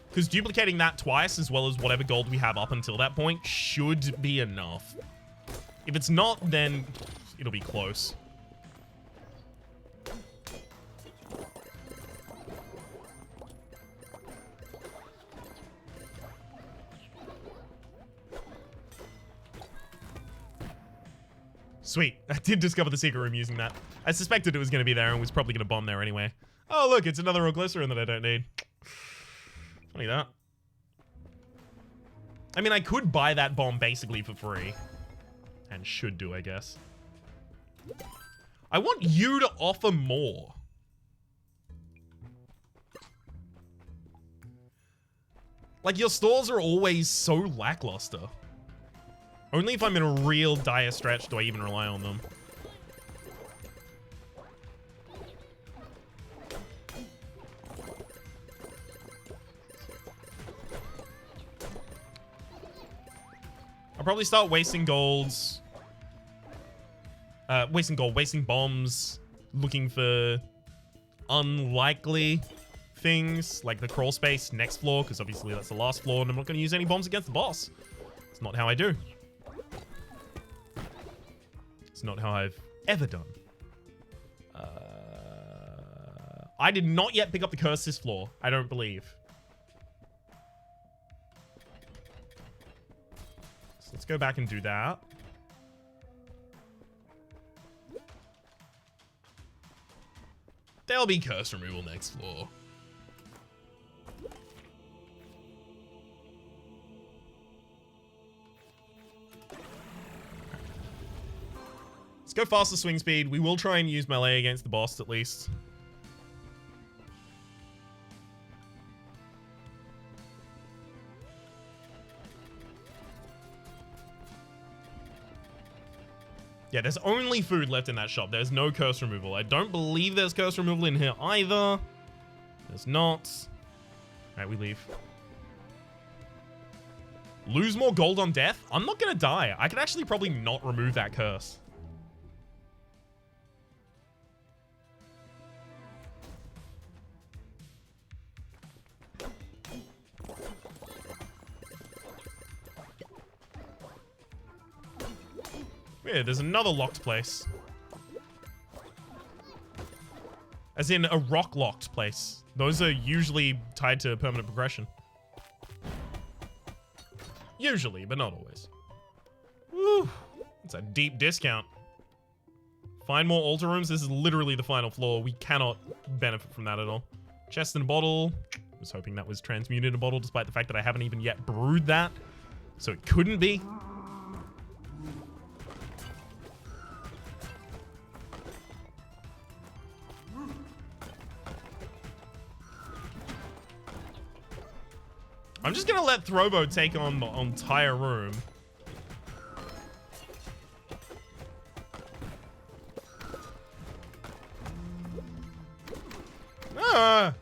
Because duplicating that twice, as well as whatever gold we have up until that point, should be enough. If it's not, then it'll be close. Sweet. I did discover the secret room using that. I suspected it was going to be there and was probably going to bomb there anyway. Oh, look, it's another Glycerin that I don't need. Funny that. I mean, I could buy that bomb basically for free. And should do, I guess. I want you to offer more. Like, your stores are always so lackluster. Only if I'm in a real dire stretch do I even rely on them. I'll probably start wasting golds. Wasting bombs. Looking for unlikely things like the crawl space next floor, because obviously that's the last floor, and I'm not going to use any bombs against the boss. It's not how I do. It's not how I've ever done. I did not yet pick up the curse this floor. I don't believe. So let's go back and do that. There'll be curse removal next floor. Let's go faster swing speed. We will try and use melee against the boss at least. Yeah, there's only food left in that shop. There's no curse removal. I don't believe there's curse removal in here either. There's not. Alright, we leave. Lose more gold on death? I'm not gonna die. I could actually probably not remove that curse. Yeah, there's another locked place. As in a rock locked place. Those are usually tied to permanent progression. Usually, but not always. Woo! It's a deep discount. Find more altar rooms. This is literally the final floor. We cannot benefit from that at all. Chest in a bottle. I was hoping that was transmuted in a bottle, despite the fact that I haven't even yet brewed that. So it couldn't be. I'm just gonna let Throbo take on the entire room. Ah!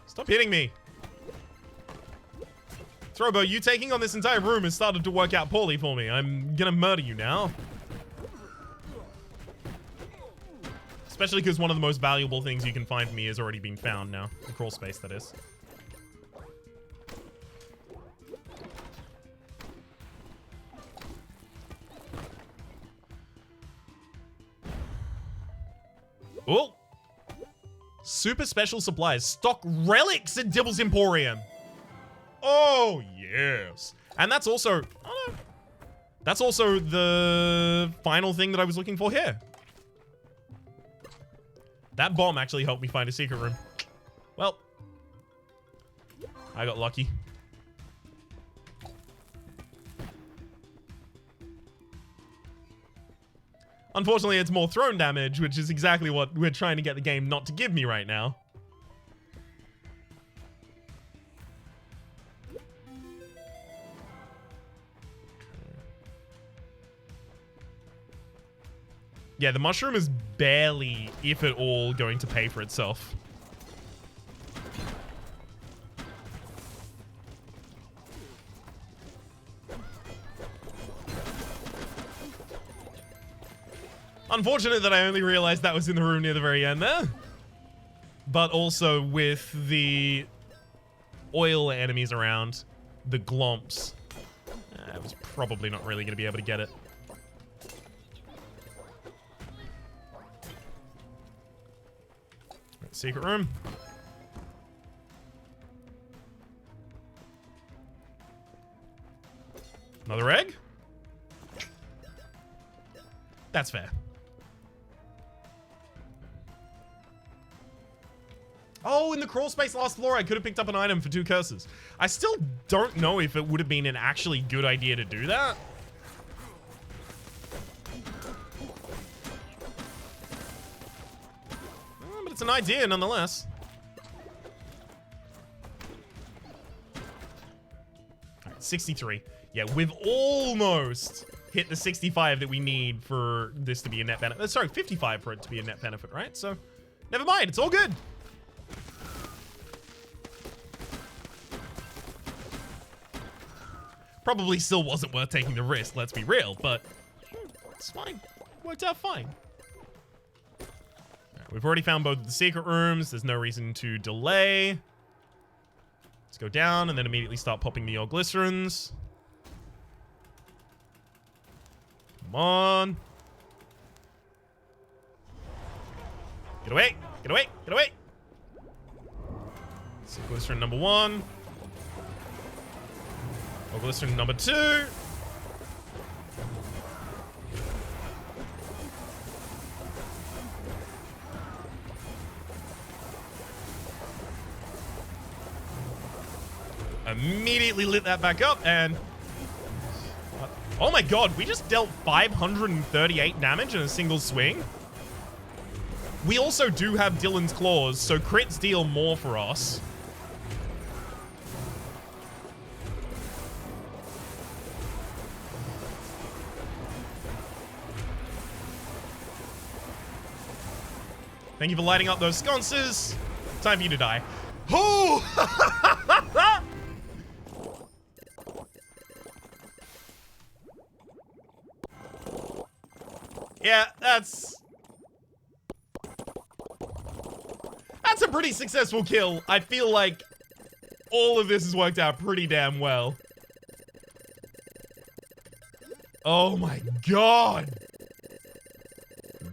Stop hitting me. Throbo, you taking on this entire room has started to work out poorly for me. I'm gonna murder you now. Especially because one of the most valuable things you can find for me has already been found now. The crawl space, that is. Oh! Super special supplies. Stock relics at Dibble's Emporium. Oh, yes. And that's also... Oh, no. That's also the final thing that I was looking for here. That bomb actually helped me find a secret room. Well, I got lucky. Unfortunately, it's more thrown damage, which is exactly what we're trying to get the game not to give me right now. Yeah, the mushroom is barely, if at all, going to pay for itself. Unfortunate that I only realized that was in the room near the very end there. But also with the oil enemies around, the glomps, I was probably not really going to be able to get it. Secret room. Another egg? That's fair. Oh, in the crawl space last floor, I could have picked up an item for 2 curses. I still don't know if it would have been an actually good idea to do that. But it's an idea nonetheless. All right, 63. Yeah, we've almost hit the 65 that we need for this to be a net benefit. Sorry, 55 for it to be a net benefit, right? So, never mind. It's all good. Probably still wasn't worth taking the risk, let's be real, but it's fine. Worked out fine. Right, we've already found both of the secret rooms. There's no reason to delay. Let's go down and then immediately start popping the old glycerins. Come on. Get away. Get away. Get away. So glycerin number 1. Oh, glycerin number 2. Immediately lit that back up and... Oh my god, we just dealt 538 damage in a single swing. We also do have Dylan's Claws, so crits deal more for us. Thank you for lighting up those sconces. Time for you to die. Oh! Yeah, that's a pretty successful kill. I feel like all of this has worked out pretty damn well. Oh my god.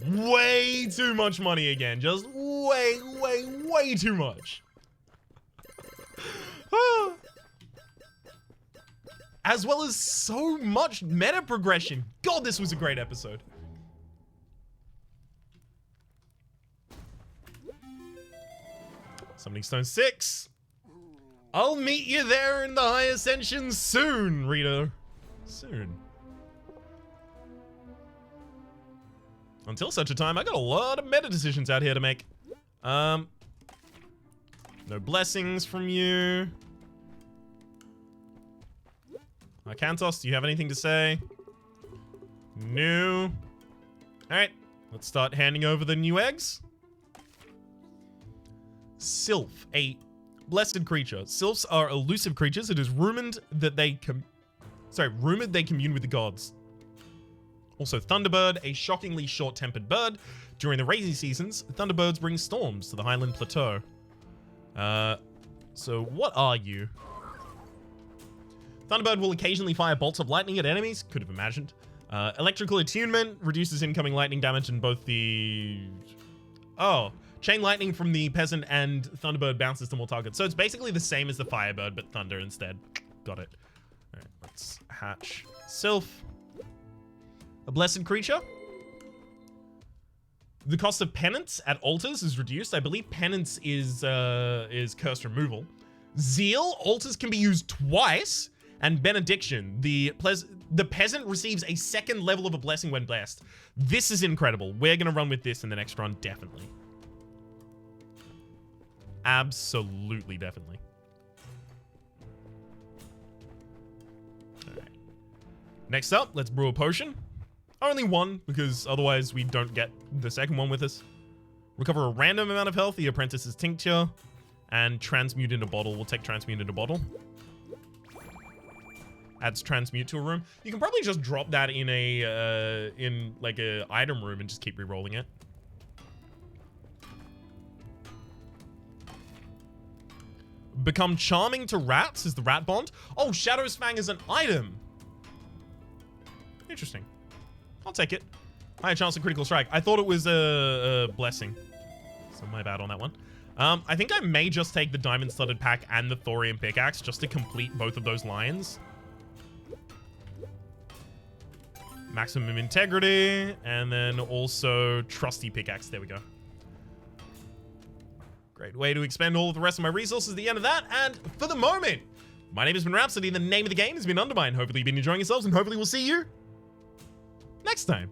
Way too much money again. Just way too much. As well as so much meta progression. God, this was a great episode. Summoning Stone 6. I'll meet you there in the High Ascension soon, Rita. Soon. Until such a time, I got a lot of meta decisions out here to make. No blessings from you. Cantos, do you have anything to say? No. Alright, let's start handing over the new eggs. Sylph, a blessed creature. Sylphs are elusive creatures. It is rumored that they commune with the gods. Also, Thunderbird, a shockingly short-tempered bird. During the rainy seasons, Thunderbirds bring storms to the Highland Plateau. So what are you? Thunderbird will occasionally fire bolts of lightning at enemies. Could have imagined. Electrical attunement reduces incoming lightning damage in both the... Oh, chain lightning from the peasant and Thunderbird bounces to more targets. So it's basically the same as the Firebird, but thunder instead. Got it. All right, let's hatch Sylph. A blessed creature. The cost of penance at altars is reduced. I believe penance is curse removal. Zeal, altars can be used twice. And benediction, the peasant receives a second level of a blessing when blessed. This is incredible. We're gonna run with this in the next run, definitely. Absolutely, definitely. All right. Next up, let's brew a potion. Only one, because otherwise we don't get the second one with us. Recover a random amount of health, the apprentice's tincture, and transmute into bottle. We'll take transmute into bottle. Adds transmute to a room. You can probably just drop that in a like a item room and just keep re-rolling it. Become charming to rats is the rat bond. Oh, Shadow's Fang is an item. Interesting. I'll take it. Higher chance of critical strike. I thought it was a blessing. So my bad on that one. I think I may just take the diamond studded pack and the thorium pickaxe just to complete both of those lines. Maximum integrity, and then also trusty pickaxe. There we go. Great way to expend all of the rest of my resources at the end of that. And for the moment, my name has been Rhapsody. The name of the game has been UnderMine. Hopefully you've been enjoying yourselves, and hopefully we'll see you next time.